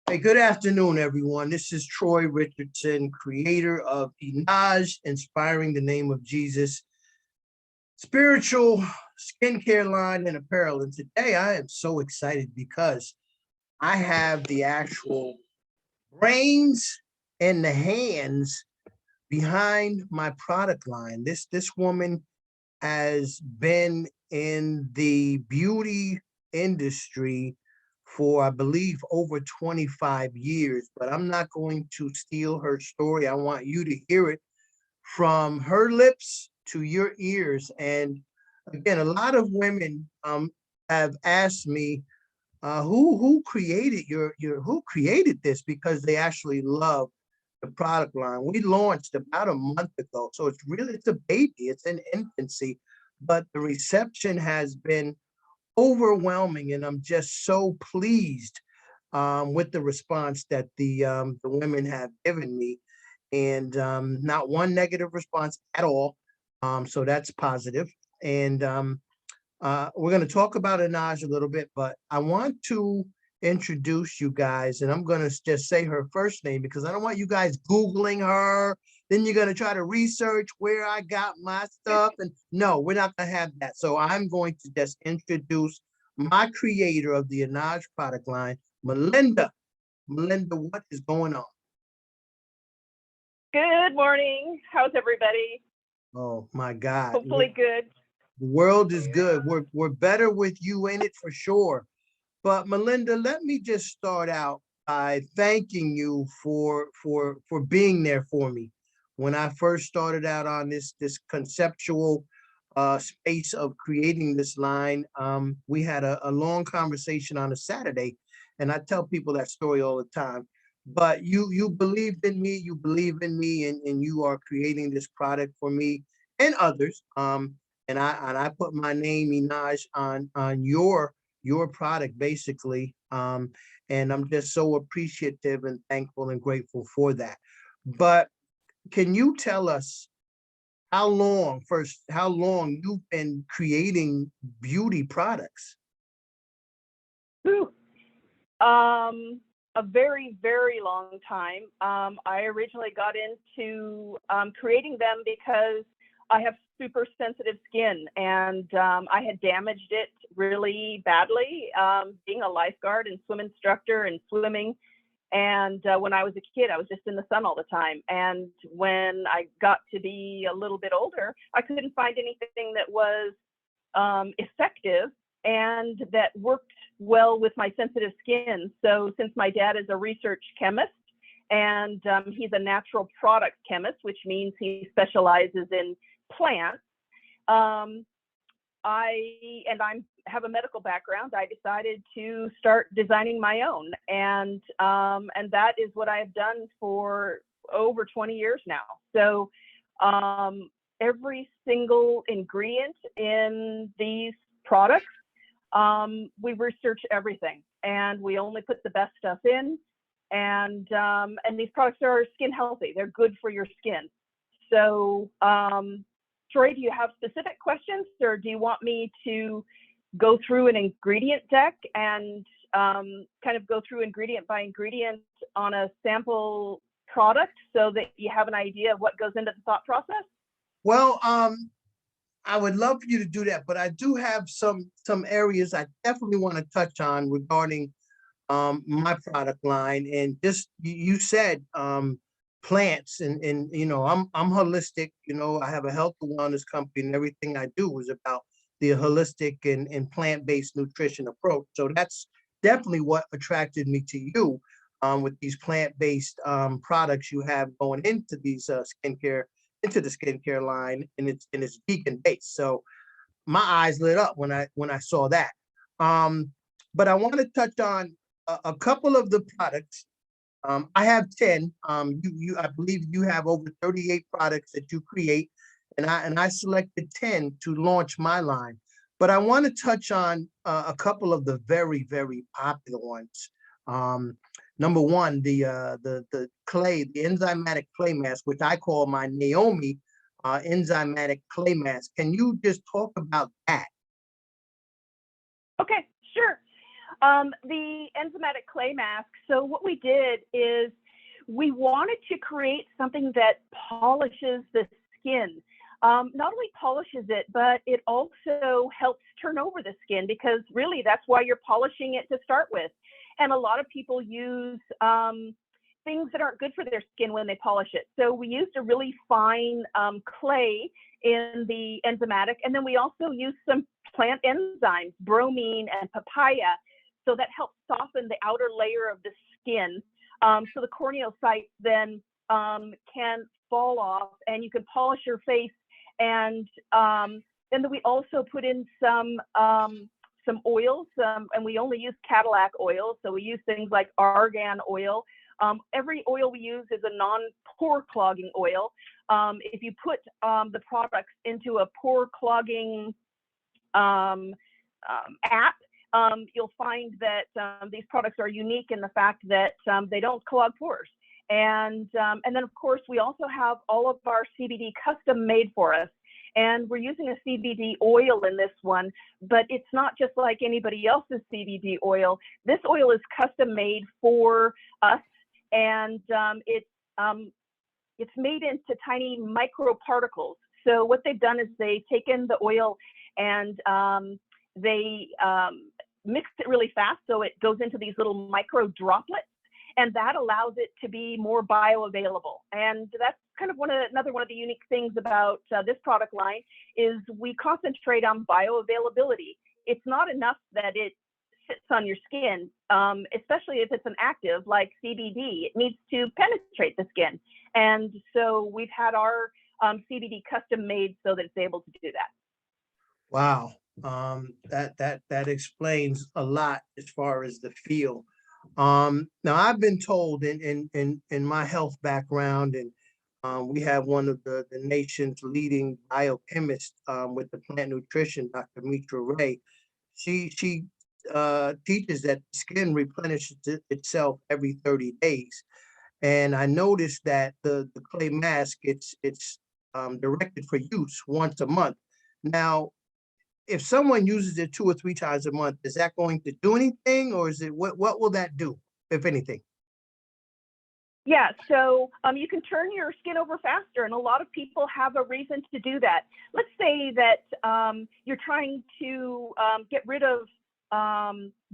Hey, good afternoon, everyone. This is Troy Richardson, creator of Inoj, Inspiring the Name of Jesus, spiritual skincare line and apparel. And today I am so excited because I have the actual brains and the hands behind my product line. This woman has been in the beauty industry for, I believe, over 25 years, but I'm not going to steal her story. I want you to hear it from her lips to your ears. And again, a lot of women have asked me, who created who created this, because they actually love the product line. We launched about a month ago, so it's a baby, it's in infancy, but the reception has been overwhelming, and I'm just so pleased with the response that the women have given me, and not one negative response at all. So that's positive. And we're going to talk about Inoj a little bit, but I want to introduce you guys, and I'm going to just say her first name because I don't want you guys Googling her. Then you're going to try to research where I got my stuff. And no, we're not going to have that. So I'm going to just introduce my creator of the Inoj product line, Melinda. Melinda, what is going on? Good morning. How's everybody? Oh my God. Hopefully good. The world is good. We're better with you in it for sure. But Melinda, let me just start out by thanking you for being there for me. When I first started out on this conceptual space of creating this line, we had a long conversation on a Saturday, and I tell people that story all the time. But you believed in me, you believe in me, and you are creating this product for me and others. And I put my name, Inoj, on your product basically. And I'm just so appreciative and thankful and grateful for that. But can you tell us how long you've been creating beauty products? Ooh. A very, very long time. I originally got into creating them because I have super sensitive skin, and I had damaged it really badly being a lifeguard and swim instructor and swimming. And when I was a kid, I was just in the sun all the time. And when I got to be a little bit older, I couldn't find anything that was effective and that worked well with my sensitive skin. So since my dad is a research chemist, and he's a natural product chemist, which means he specializes in plants, I have a medical background. I decided to start designing my own, and that is what I have done for over 20 years now. So every single ingredient in these products, we research everything, and we only put the best stuff in. And these products are skin healthy. They're good for your skin. So Troy, do you have specific questions, or do you want me to go through an ingredient deck and kind of go through ingredient by ingredient on a sample product so that you have an idea of what goes into the thought process? Well, I would love for you to do that, but I do have some areas I definitely want to touch on regarding my product line. And just you said plants, and I'm holistic. I have a health and wellness company, and everything I do is about the holistic and plant-based nutrition approach. So that's definitely what attracted me to you, with these plant-based products you have going into these into the skincare line, and it's vegan based. So my eyes lit up when I saw that. But I want to touch on a couple of the products. I have 10. I believe you have over 38 products that you create, and I selected 10 to launch my line. But I want to touch on a couple of the very, very popular ones. Number one, the clay, the enzymatic clay mask, which I call my Naomi enzymatic clay mask. Can you just talk about that? Okay, sure. The enzymatic clay mask. So what we did is we wanted to create something that polishes the skin. Not only polishes it, but it also helps turn over the skin, because really that's why you're polishing it to start with. And a lot of people use things that aren't good for their skin when they polish it. So we used a really fine clay in the enzymatic, and then we also used some plant enzymes, bromine and papaya, so that helps soften the outer layer of the skin. So the corneal site then can fall off, and you can polish your face. And then we also put in some oils, and we only use Cadillac oil. So we use things like argan oil. Every oil we use is a non-pore clogging oil. If you put the products into a pore clogging app, you'll find that these products are unique in the fact that they don't clog pores. And then, of course, we also have all of our CBD custom made for us. And we're using a CBD oil in this one, but it's not just like anybody else's CBD oil. This oil is custom made for us, and it's made into tiny microparticles. So what they've done is they've taken the oil and they mixed it really fast, so it goes into these little micro droplets, and that allows it to be more bioavailable. And that's kind of another one of the unique things about this product line is we concentrate on bioavailability. It's not enough that it sits on your skin, especially if it's an active like CBD. It needs to penetrate the skin. And so we've had our CBD custom made so that it's able to do that. Wow. That explains a lot as far as the feel. Now I've been told in my health background, and we have one of the nation's leading biochemists with the plant nutrition, Dr. Mitra Ray. She teaches that skin replenishes itself every 30 days. And I noticed that the clay mask, it's directed for use once a month. Now, if someone uses it 2 or 3 times a month, is that going to do anything, or is it what will that do, if anything? Yeah, so you can turn your skin over faster, and a lot of people have a reason to do that. Let's say that you're trying to get rid of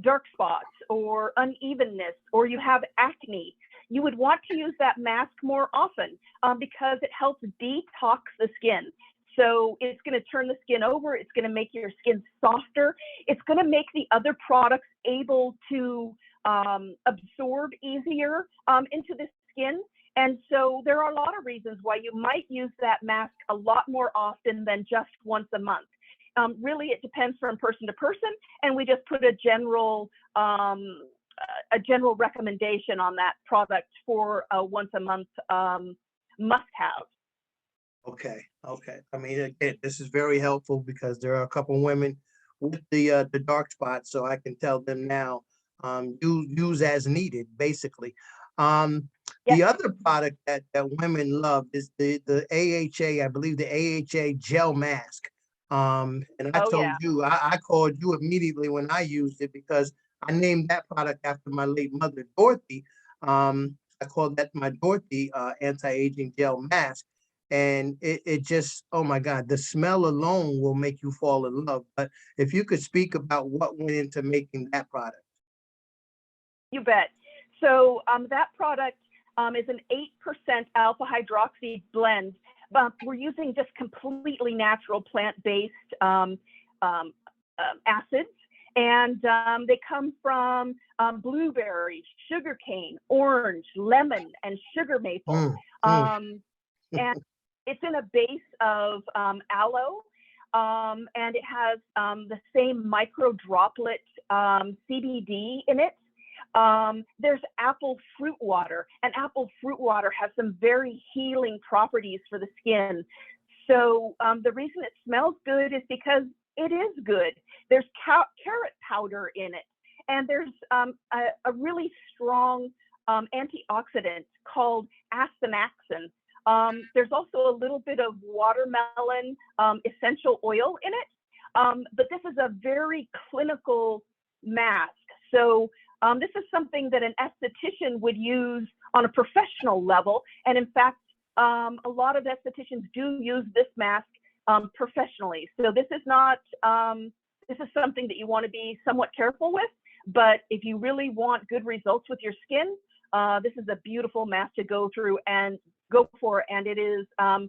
dark spots or unevenness, or you have acne. You would want to use that mask more often because it helps detox the skin. So it's going to turn the skin over. It's going to make your skin softer. It's going to make the other products able to absorb easier into the skin. And so there are a lot of reasons why you might use that mask a lot more often than just once a month. Really, it depends from person to person, and we just put a general recommendation on that product for a once a month must-have. Okay. I mean, again, this is very helpful because there are a couple of women with the dark spots, so I can tell them now, use as needed, basically. The other product that women love is the AHA, I believe the AHA gel mask. And I told you, I called you immediately when I used it because I named that product after my late mother, Dorothy. I called that my Dorothy anti-aging gel mask. And it just, oh my God, the smell alone will make you fall in love. But if you could speak about what went into making that product. You bet. So that product is an 8% alpha hydroxy blend. But we're using just completely natural plant-based acids. And they come from blueberry, sugarcane, orange, lemon, and sugar maple. And it's in a base of aloe, and it has the same micro droplet CBD in it. There's apple fruit water, and apple fruit water has some very healing properties for the skin. So the reason it smells good is because it is good. There's carrot powder in it, and there's a really strong antioxidant called astaxanthin. There's also a little bit of watermelon essential oil in it, but this is a very clinical mask. So this is something that an esthetician would use on a professional level. And in fact, a lot of estheticians do use this mask professionally. So this is not, this is something that you want to be somewhat careful with. But if you really want good results with your skin, this is a beautiful mask to go through and go for. And it is 100%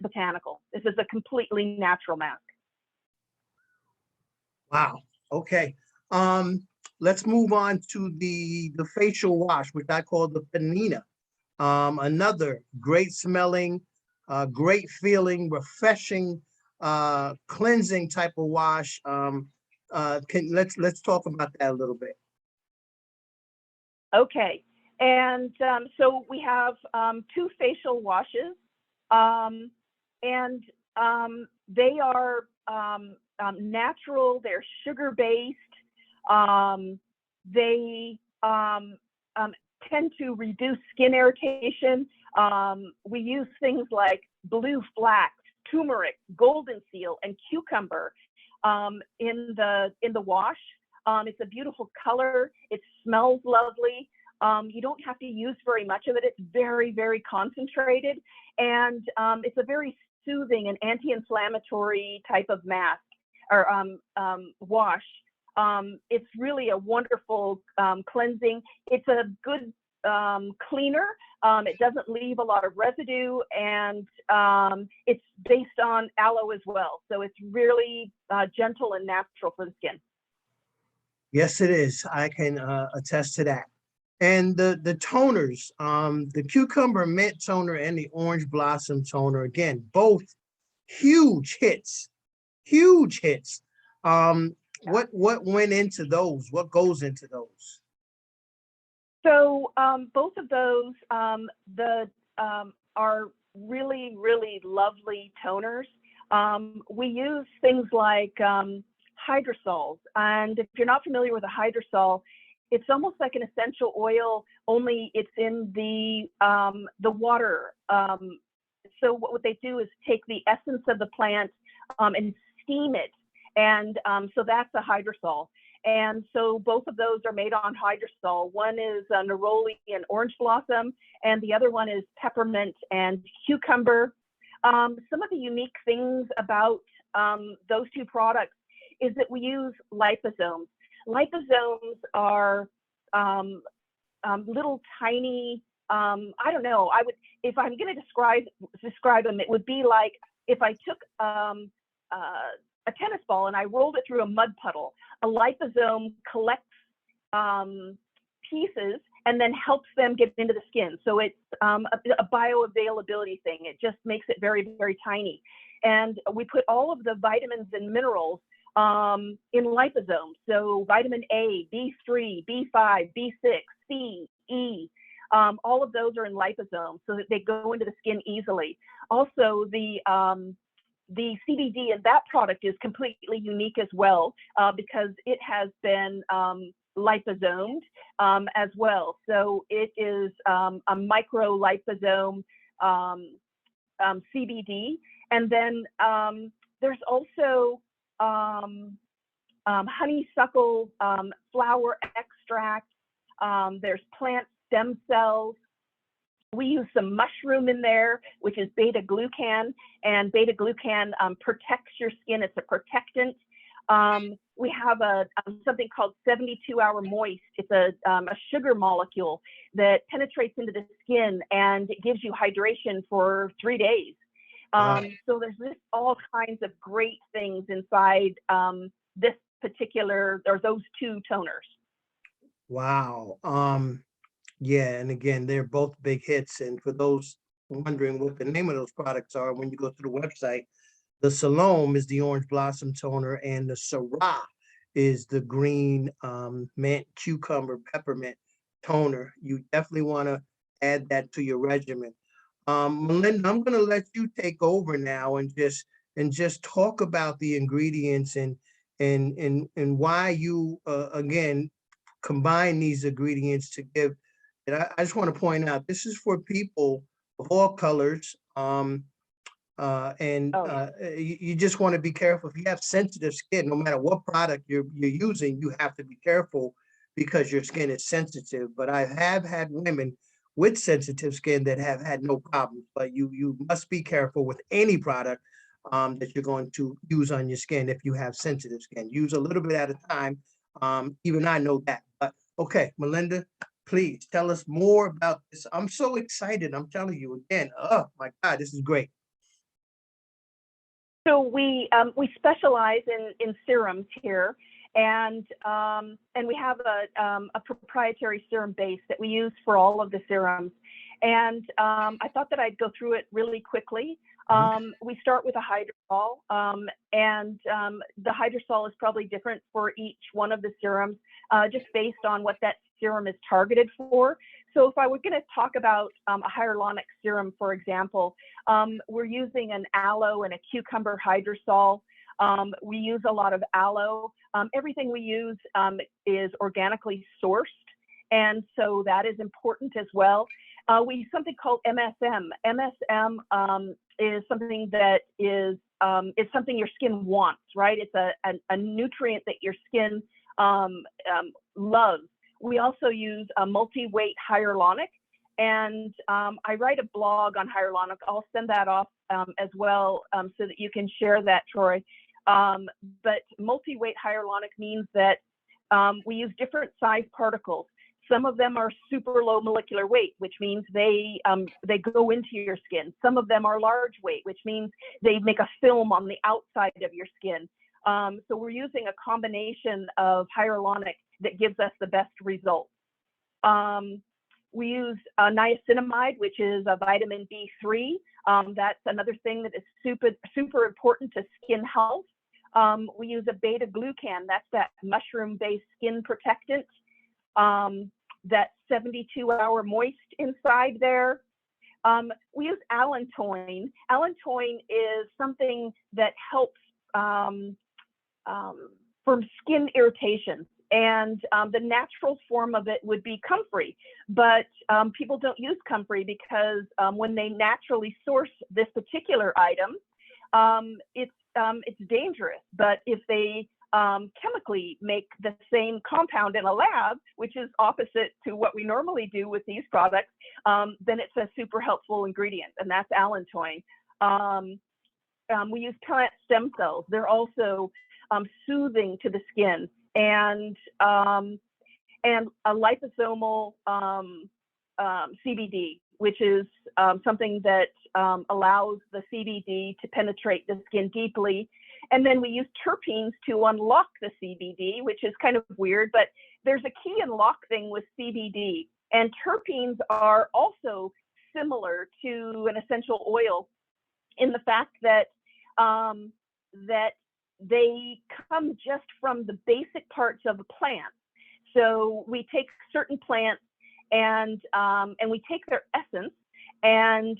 botanical. This is a completely natural mask. Wow. Okay. Let's move on to the facial wash, which I call the panina. Another great smelling, great feeling, refreshing, cleansing type of wash. Let's talk about that a little bit. Okay, and so we have 2 facial washes, and they are natural. They're sugar-based. They tend to reduce skin irritation. We use things like blue flax, turmeric, golden seal, and cucumber in the wash. It's a beautiful color. It smells lovely. You don't have to use very much of it. It's very, very concentrated, and it's a very soothing and anti-inflammatory type of mask or wash. It's really a wonderful cleansing. It's a good cleaner. It doesn't leave a lot of residue, and it's based on aloe as well. So it's really gentle and natural for the skin. Yes, it is. I can attest to that. And the toners, the cucumber mint toner and the orange blossom toner, again, both huge hits, huge hits. What went into those? What goes into those? So both of those are really, really lovely toners. We use things like hydrosols, and if you're not familiar with a hydrosol, it's almost like an essential oil, only it's in the water. So what they do is take the essence of the plant and steam it, and so that's a hydrosol. And so both of those are made on hydrosol. One is neroli and orange blossom, and the other one is peppermint and cucumber. Some of the unique things about those 2 products is that we use liposomes. Liposomes are little tiny, I don't know, if I'm going to describe them, it would be like if I took a tennis ball and I rolled it through a mud puddle. A liposome collects pieces and then helps them get into the skin. So it's a bioavailability thing. It just makes it very, very tiny. And we put all of the vitamins and minerals in liposomes. So vitamin A, B3, B5, B6, C, E, all of those are in liposomes so that they go into the skin easily. Also, the CBD in that product is completely unique as well because it has been liposomed as well. So it is a micro liposome CBD. And then there's also honeysuckle flower extract. There's plant stem cells. We use some mushroom in there, which is beta-glucan, and beta-glucan protects your skin. It's a protectant. We have something called 72-hour moist. It's a sugar molecule that penetrates into the skin and it gives you hydration for 3 days. So there's all kinds of great things inside this particular, or those 2 toners. Wow. Yeah, and again, they're both big hits. And for those wondering what the name of those products are, when you go to the website, the Salome is the orange blossom toner, and the Syrah is the green mint cucumber peppermint toner. You definitely want to add that to your regimen. Melinda, I'm going to let you take over now and just talk about the ingredients and why you again combine these ingredients to give. And I just want to point out, this is for people of all colors, Oh, yeah. You just want to be careful. If you have sensitive skin, no matter what product you're using, you have to be careful because your skin is sensitive. But I have had women with sensitive skin that have had no problems. But you must be careful with any product that you're going to use on your skin if you have sensitive skin. Use a little bit at a time. Even I know that. But okay, Melinda, please tell us more about this. I'm so excited. I'm telling you again. Oh my God, this is great. So we specialize in serums here, and we have a proprietary serum base that we use for all of the serums. And I thought that I'd go through it really quickly. We start with a hydrosol, and the hydrosol is probably different for each one of the serums, just based on what that serum is targeted for. So if I were going to talk about a hyaluronic serum, for example, we're using an aloe and a cucumber hydrosol. We use a lot of aloe. Everything we use is organically sourced, and so that is important as well. We use something called MSM. MSM is something that is something your skin wants, right? It's a nutrient that your skin loves. We also use a multi-weight hyaluronic, and I write a blog on hyaluronic. I'll send that off as well, so that you can share that, Troy. But multi-weight hyaluronic means that we use different size particles. Some of them are super low molecular weight, which means they go into your skin. Some of them are large weight, which means they make a film on the outside of your skin. So we're using a combination of hyaluronic that gives us the best results. We use niacinamide, which is a vitamin B3. That's another thing that is super important to skin health. We use a beta glucan. That's that mushroom-based skin protectant. That 72-hour moist inside there. We use allantoin. Allantoin is something that helps from skin irritation. And the natural form of it would be comfrey, but people don't use comfrey because when they naturally source this particular item, it's dangerous. But if they chemically make the same compound in a lab, which is opposite to what we normally do with these products, then it's a super helpful ingredient, and that's allantoin. We use plant stem cells. They're also soothing to the skin, and a liposomal CBD, which is something that allows the CBD to penetrate the skin deeply. And then we use terpenes to unlock the CBD, which is kind of weird, but there's a key and lock thing with CBD. And terpenes are also similar to an essential oil in the fact that that they come just from the basic parts of a plant. So we take certain plants and we take their essence and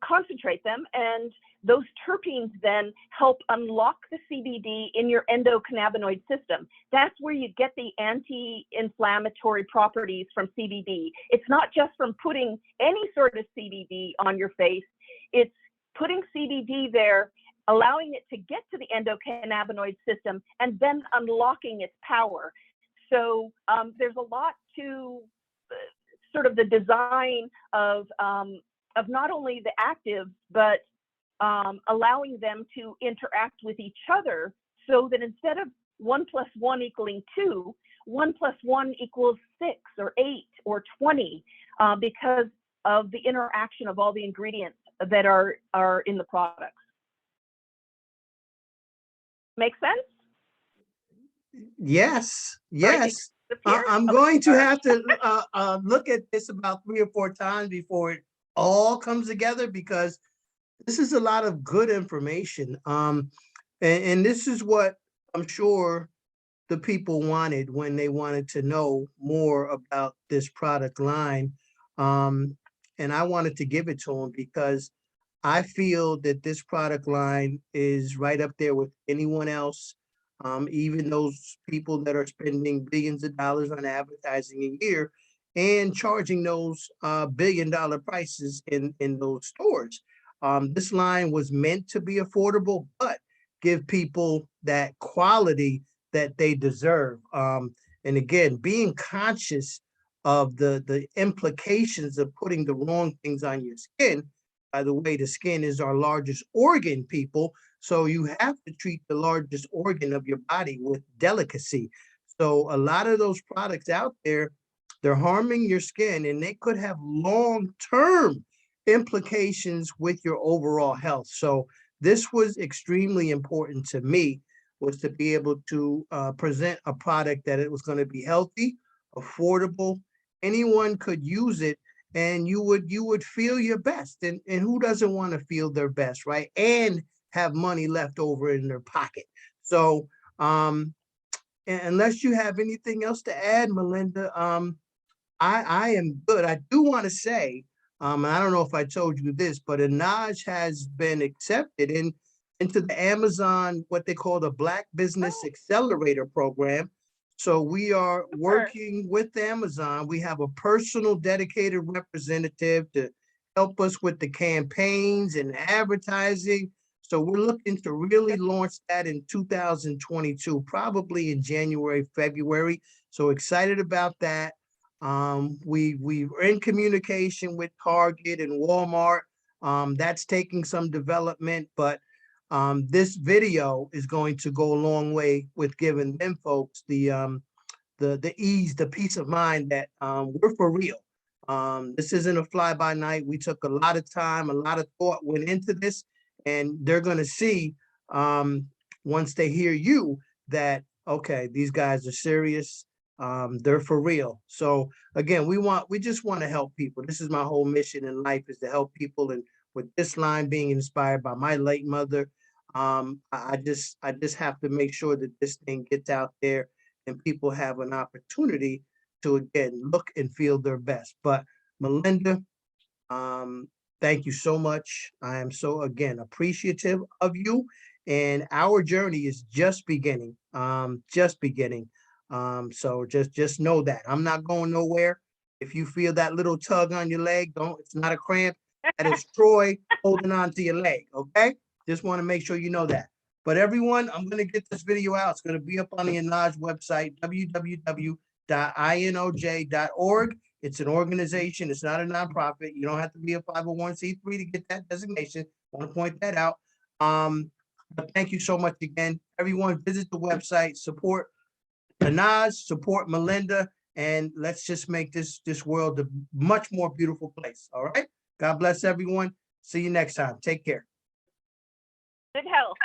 concentrate them, and those terpenes then help unlock the CBD in your endocannabinoid system. That's where you get the anti-inflammatory properties from CBD. It's not just from putting any sort of CBD on your face, it's putting CBD there, allowing it to get to the endocannabinoid system, and then unlocking its power. So there's a lot to sort of the design of not only the actives, but allowing them to interact with each other, so that instead of 1 + 1 = 2, 1 + 1 = 6 or 8 or 20, because of the interaction of all the ingredients that are in the products. Make sense? Yes, Sorry, yes. disappear? I'm going to have to look at this about 3 or 4 times before it all comes together, because this is a lot of good information. And this is what I'm sure the people wanted when they wanted to know more about this product line. And I wanted to give it to them because I feel that this product line is right up there with anyone else. Even those people that are spending billions of dollars on advertising a year, and charging those billion-dollar prices in those stores. This line was meant to be affordable, but give people that quality that they deserve. And again, being conscious of the implications of putting the wrong things on your skin. By the way, the skin is our largest organ, people. So you have to treat the largest organ of your body with delicacy. So a lot of those products out there, they're harming your skin, and they could have long-term implications with your overall health. So this was extremely important to me, was to be able to present a product that it was going to be healthy, affordable. Anyone could use it, and you would feel your best. And who doesn't want to feel their best, right? And have money left over in their pocket. So unless you have anything else to add, Melinda, I am good. I do want to say, I don't know if I told you this, but Inoj has been accepted into the Amazon, what they call the Black Business Accelerator Program. So we are working with Amazon. We have a personal dedicated representative to help us with the campaigns and advertising. So we're looking to really launch that in 2022, probably in January, February. So excited about that. We're in communication with Target and Walmart. That's taking some development, but this video is going to go a long way with giving them folks the ease, the peace of mind that we're for real. This isn't a fly-by-night. We took a lot of time, a lot of thought went into this, and they're going to see once they hear you that, okay, these guys are serious. They're for real. So again, we just want to help people. This is my whole mission in life, is to help people. And with this line being inspired by my late mother, I just have to make sure that this thing gets out there and people have an opportunity to, again, look and feel their best. But Melinda, thank you so much. I am so, again, appreciative of you. And our journey is just beginning, just beginning. So just know that I'm not going nowhere. If you feel that little tug on your leg, it's not a cramp. That is Troy holding on to your leg. Okay. Just want to make sure you know that. But everyone, I'm going to get this video out. It's going to be up on the Inoj website, www.inoj.org. It's an organization. It's not a nonprofit. You don't have to be a 501c3 to get that designation. I want to point that out. But thank you so much again. Everyone, visit the website, support Inoj, support Melinda, and let's just make this world a much more beautiful place. All right. God bless everyone. See you next time. Take care. Good health.